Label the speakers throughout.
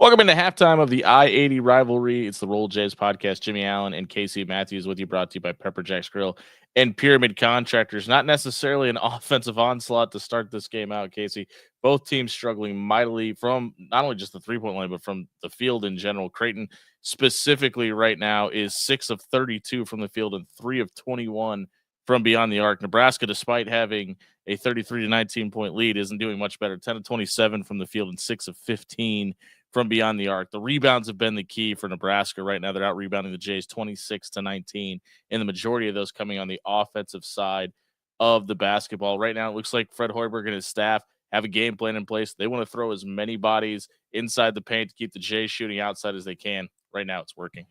Speaker 1: Welcome into halftime of the I-80 rivalry. It's the Roll Jays podcast. Jimmy Allen and Casey Matthews with you, brought to you by Pepper Jack's Grill and Pyramid Contractors. Not necessarily an offensive onslaught to start this game out, Casey. Both teams struggling mightily from not only just the three-point line, but from the field in general. Creighton specifically right now is 6 of 32 from the field and 3 of 21 from beyond the arc. Nebraska, despite having a 33 to 19 point lead, isn't doing much better. 10 of 27 from the field and 6 of 15 from beyond the arc. The rebounds have been the key for Nebraska right now. They're out rebounding the Jays 26 to 19, and the majority of those coming on the offensive side of the basketball. Right now, it looks like Fred Hoiberg and his staff have a game plan in place. They want to throw as many bodies inside the paint to keep the Jays shooting outside as they can. Right now, it's working.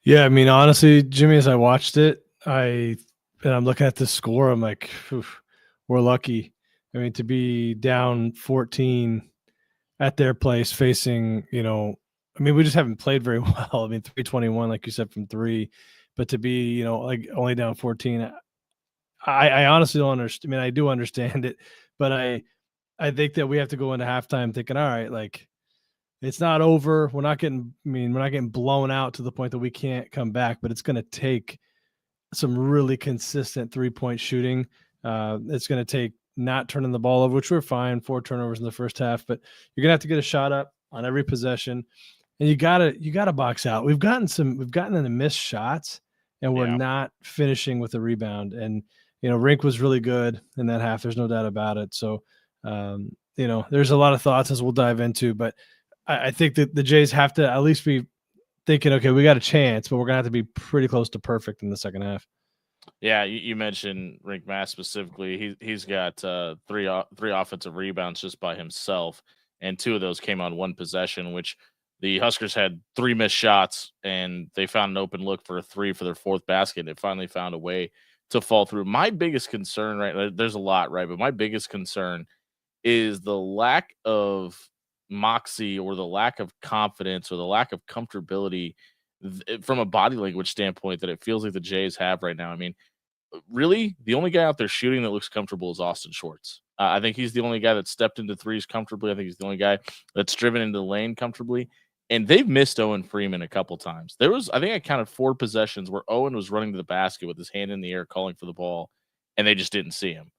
Speaker 2: Yeah, I mean, honestly, Jimmy, as I watched it, I'm looking at the score. I'm like, we're lucky. I mean, to be down 14 at their place facing, we just haven't played very well. I mean, 321, like you said, from three, but to be, like only down 14, I honestly don't understand. I mean, I do understand it, but I think that we have to go into halftime thinking, all right, like it's not over. We're not getting blown out to the point that we can't come back, but it's going to take some really consistent 3-point shooting. It's going to take not turning the ball over, which we're fine, 4 turnovers in the first half, but you're gonna have to get a shot up on every possession, and you gotta box out. We've gotten into missed shots, and we're not finishing with a rebound. And Rink was really good in that half. There's no doubt about it. So there's a lot of thoughts as we'll dive into, but I think that the Jays have to at least be thinking, okay, we got a chance, but we're gonna have to be pretty close to perfect in the second half.
Speaker 1: Yeah, you mentioned Rink Mass specifically. He's got three offensive rebounds just by himself, and 2 of those came on one possession, which the Huskers had 3 missed shots, and they found an open look for a 3 for their 4th basket. And it finally found a way to fall through. My biggest concern, right? There's a lot, right? But my biggest concern is the lack of moxie or the lack of confidence or the lack of comfortability from a body language standpoint that it feels like the Jays have right now. I mean, really, the only guy out there shooting that looks comfortable is Austin Schwartz. I think he's the only guy that stepped into threes comfortably. I think he's the only guy that's driven into the lane comfortably. And they've missed Owen Freeman a couple times. I think I counted 4 possessions where Owen was running to the basket with his hand in the air calling for the ball, and they just didn't see him.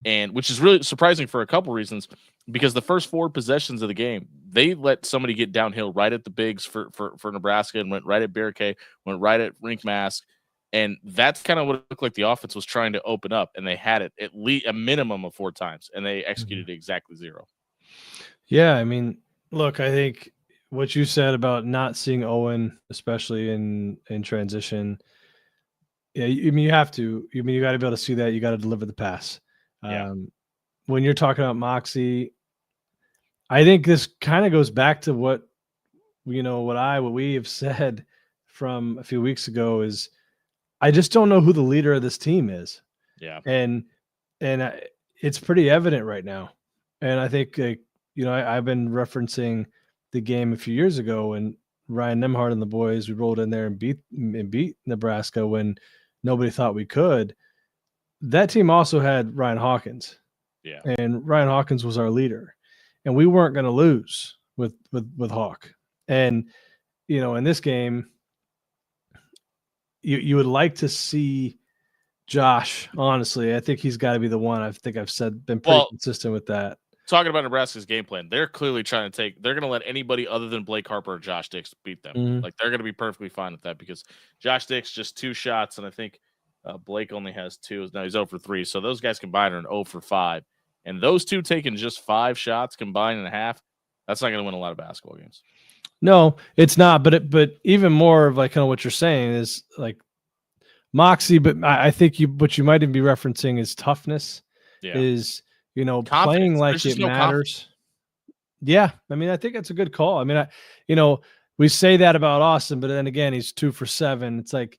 Speaker 1: And which is really surprising for a couple reasons, because the first 4 possessions of the game, they let somebody get downhill right at the bigs for Nebraska and went right at Barricade, went right at Rink Mask. And that's kind of what it looked like the offense was trying to open up, and they had it at least a minimum of 4 times, and they executed exactly 0.
Speaker 2: Yeah, I mean, look, I think what you said about not seeing Owen, especially in transition, yeah, you have to. You got to be able to see that. You got to deliver the pass.
Speaker 1: Yeah.
Speaker 2: When you're talking about moxie, I think this kind of goes back to what we have said from a few weeks ago is I just don't know who the leader of this team is.
Speaker 1: Yeah.
Speaker 2: And it's pretty evident right now. And I think, I've been referencing the game a few years ago when Ryan Nemhard and the boys, we rolled in there and beat Nebraska when nobody thought we could. That team also had Ryan Hawkins.
Speaker 1: Yeah.
Speaker 2: And Ryan Hawkins was our leader. And we weren't going to lose with Hawk. And, in this game, you would like to see Josh, honestly. I think he's got to be the one. I think I've been pretty consistent with that.
Speaker 1: Talking about Nebraska's game plan, they're clearly trying to they're going to let anybody other than Blake Harper or Josh Dix beat them.
Speaker 2: Mm-hmm.
Speaker 1: Like, they're going to be perfectly fine with that because Josh Dix just 2 shots, and I think Blake only has 2. Now he's 0 for 3. So those guys combined are an 0 for 5. And those 2 taking just 5 shots combined in a half, that's not going to win a lot of basketball games.
Speaker 2: No, it's not. But even more of like kind of what you're saying is like moxie. But I think what you might even be referencing is toughness.
Speaker 1: Yeah.
Speaker 2: Is
Speaker 1: confidence.
Speaker 2: Playing like it matters. Yeah, I mean, I think that's a good call. I mean, we say that about Austin, but then again, he's 2 for 7. It's like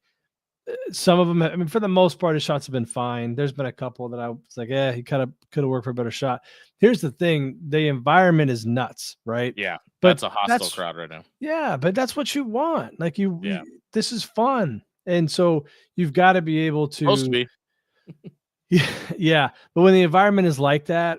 Speaker 2: some of them. I mean, for the most part, his shots have been fine. There's been a couple that I was like, he kind of could have worked for a better shot. Here's the thing: the environment is nuts, right?
Speaker 1: Yeah, but that's a hostile crowd right now.
Speaker 2: Yeah, but that's what you want. Like this is fun, and so you've got to be able to.
Speaker 1: Supposed to be.
Speaker 2: Yeah, but when the environment is like that,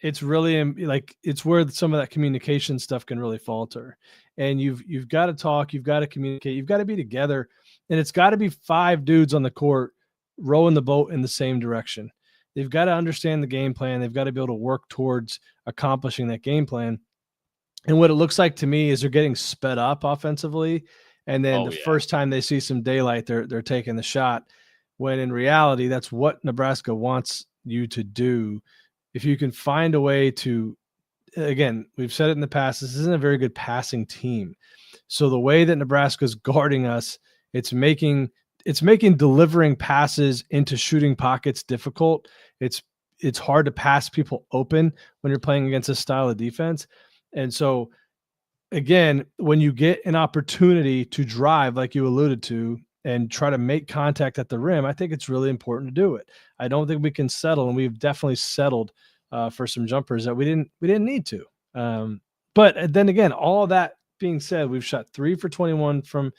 Speaker 2: it's really like it's where some of that communication stuff can really falter. And you've got to talk, you've got to communicate, you've got to be together, and it's got to be 5 dudes on the court rowing the boat in the same direction. They've got to understand the game plan. They've got to be able to work towards accomplishing that game plan. And what it looks like to me is they're getting sped up offensively, and then the first time they see some daylight, they're taking the shot. When in reality, that's what Nebraska wants you to do. If you can find a way to, again, we've said it in the past, this isn't a very good passing team. So the way that Nebraska's guarding us, it's making delivering passes into shooting pockets difficult. It's hard to pass people open when you're playing against a style of defense. And so, again, when you get an opportunity to drive, like you alluded to, and try to make contact at the rim, I think it's really important to do it. I don't think we can settle, and we've definitely settled for some jumpers that we didn't need to. But then again, all that being said, we've shot 3 for 21 from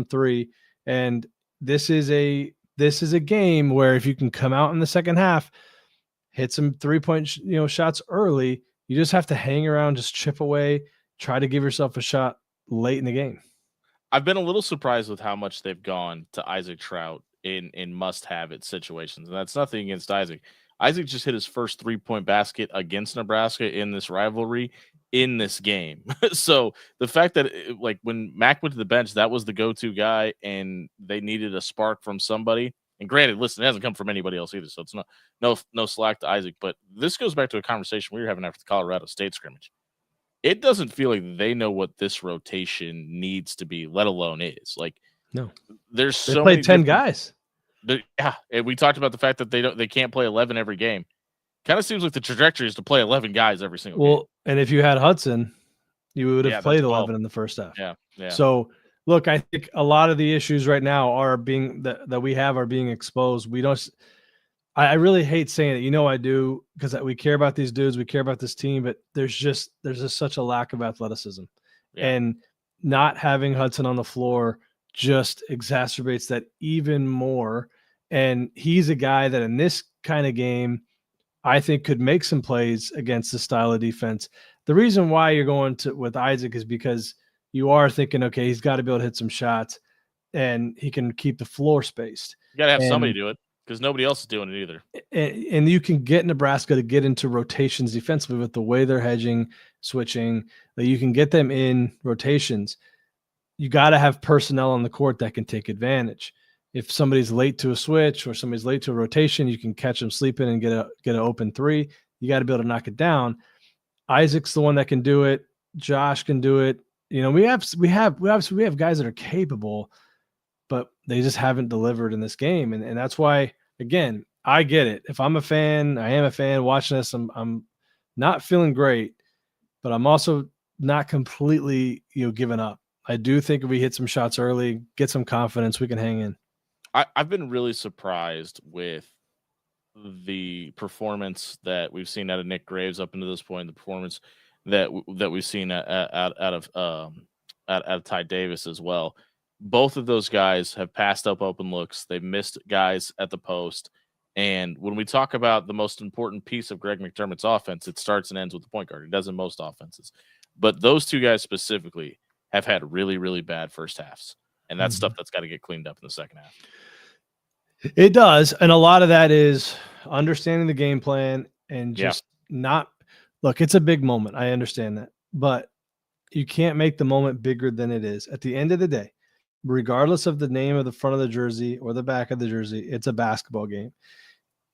Speaker 2: 3, and this is a game where if you can come out in the second half, hit some 3-point shots early, you just have to hang around, just chip away, try to give yourself a shot late in the game.
Speaker 1: I've been a little surprised with how much they've gone to Isaac Trout in must-have-it situations, and that's nothing against Isaac. Isaac just hit his first 3-point basket against Nebraska in this rivalry in this game. So the fact that like when Mac went to the bench, that was the go-to guy, and they needed a spark from somebody. And granted, listen, it hasn't come from anybody else either, so it's no slack to Isaac. But this goes back to a conversation we were having after the Colorado State scrimmage. It doesn't feel like they know what this rotation needs to be, let alone is. Like,
Speaker 2: no,
Speaker 1: there's
Speaker 2: they
Speaker 1: so
Speaker 2: played 10 guys.
Speaker 1: Yeah, and we talked about the fact that they can't play 11 every game. Kind of seems like the trajectory is to play 11 guys every single game.
Speaker 2: And if you had Hudson, you would have played 11 in the first half.
Speaker 1: Yeah.
Speaker 2: So look, I think a lot of the issues right now are being that we have are being exposed. We don't. I really hate saying it. I do, because we care about these dudes, we care about this team, but there's just such a lack of athleticism, and not having Hudson on the floor just exacerbates that even more. And he's a guy that in this kind of game, I think could make some plays against the style of defense. The reason why you're going with Isaac is because you are thinking, okay, he's got to be able to hit some shots, and he can keep the floor spaced.
Speaker 1: You got to have somebody do it, because nobody else is doing it either.
Speaker 2: And you can get Nebraska to get into rotations defensively with the way they're hedging, switching, that you can get them in rotations. You got to have personnel on the court that can take advantage. If somebody's late to a switch or somebody's late to a rotation, you can catch them sleeping and get an open 3. You got to be able to knock it down. Isaac's the one that can do it. Josh can do it. We have guys that are capable, but they just haven't delivered in this game. And that's why, again, I get it. If I'm a fan, I am a fan watching this, I'm not feeling great, but I'm also not completely, giving up. I do think if we hit some shots early, get some confidence, we can hang in.
Speaker 1: I've been really surprised with the performance that we've seen out of Nick Graves up into this point, the performance that we've seen out of Ty Davis as well. Both of those guys have passed up open looks. They've missed guys at the post. And when we talk about the most important piece of Greg McDermott's offense, it starts and ends with the point guard. It does in most offenses. But those two guys specifically have had really, really bad first halves. And that's stuff that's got to get cleaned up in the second half.
Speaker 2: It does. And a lot of that is understanding the game plan and just not – look, it's a big moment. I understand that. But you can't make the moment bigger than it is. At the end of the day, regardless of the name of the front of the jersey or the back of the jersey, it's a basketball game.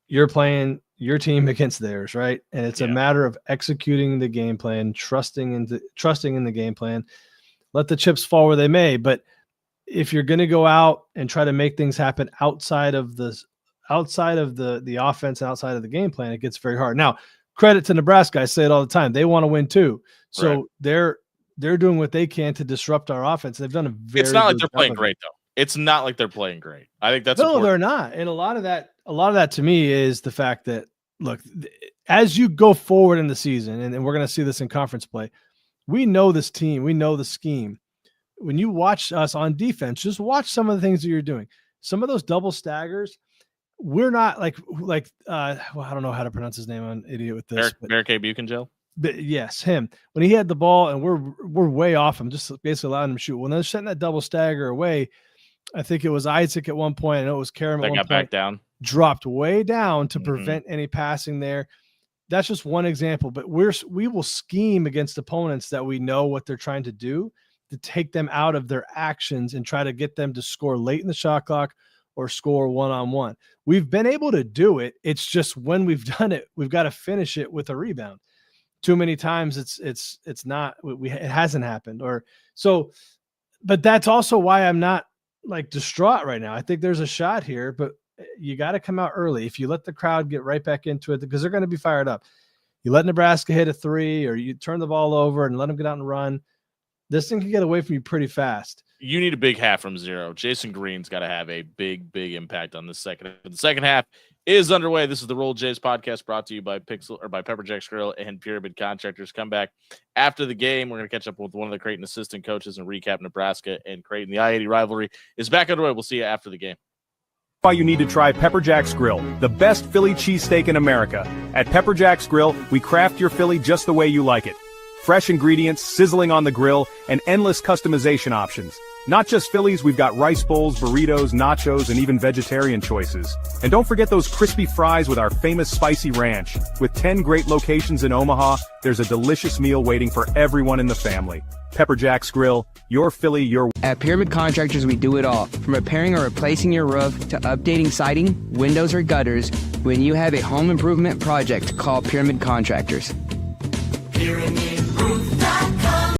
Speaker 2: You're playing your team against theirs, right? And it's a matter of executing the game plan, trusting in the game plan. Let the chips fall where they may. But if you're going to go out and try to make things happen outside of the offense, outside of the game plan, it gets very hard. Now, credit to Nebraska. I say it all the time. They want to win too. So they're doing what they can to disrupt our offense. They've done a very
Speaker 1: It's not like they're playing great, though. It's not like they're playing great. I think that's important.
Speaker 2: They're not. And a lot of that to me is the fact that, look, as you go forward in the season, and we're going to see this in conference play, we know this team, we know the scheme. When you watch us on defense, just watch some of the things that you're doing. Some of those double staggers, we're not like well, I don't know how to pronounce his name. I'm an idiot with this.
Speaker 1: Barricade Buchenjel?
Speaker 2: But yes, him. When he had the ball and we're way off him, just basically allowing him to shoot. When they're setting that double stagger away, I think it was Isaac at one point. I know it was Karam at one point.
Speaker 1: Back down.
Speaker 2: Dropped way down to prevent any passing there. That's just one example. But we will scheme against opponents that we know what they're trying to do to take them out of their actions and try to get them to score late in the shot clock or score one-on-one. We've been able to do it. It's just when we've done it, we've got to finish it with a rebound. Too many times it's not, it hasn't happened. Or so, but that's also why I'm not like distraught right now. I think there's a shot here, but you got to come out early. If you let the crowd get right back into it, because they're going to be fired up. You let Nebraska hit a three, or you turn the ball over and let them get out and run. This thing can get away from you pretty fast.
Speaker 1: You need a big half from zero. Jason Green's got to have a big impact on this second. The second half is underway. This is the Roll Jays podcast brought to you by Pepper Jack's Grill and Pyramid Contractors. Come back after the game. We're going to catch up with one of the Creighton assistant coaches and recap Nebraska and Creighton. The I-80 rivalry is back underway. We'll see you after the game.
Speaker 3: Why you need to try Pepper Jack's Grill, the best Philly cheesesteak in America. At Pepper Jack's Grill, we craft your Philly just the way you like it. Fresh ingredients, sizzling on the grill, and endless customization options. Not just Phillies, we've got rice bowls, burritos, nachos, and even vegetarian choices. And don't forget those crispy fries with our famous spicy ranch. With 10 great locations in Omaha, there's a delicious meal waiting for everyone in the family. Pepper Jack's Grill, your Philly, your...
Speaker 4: At Pyramid Contractors, we do it all. From repairing or replacing your roof to updating siding, windows, or gutters. When you have a home improvement project, call Pyramid Contractors.
Speaker 5: Pyramid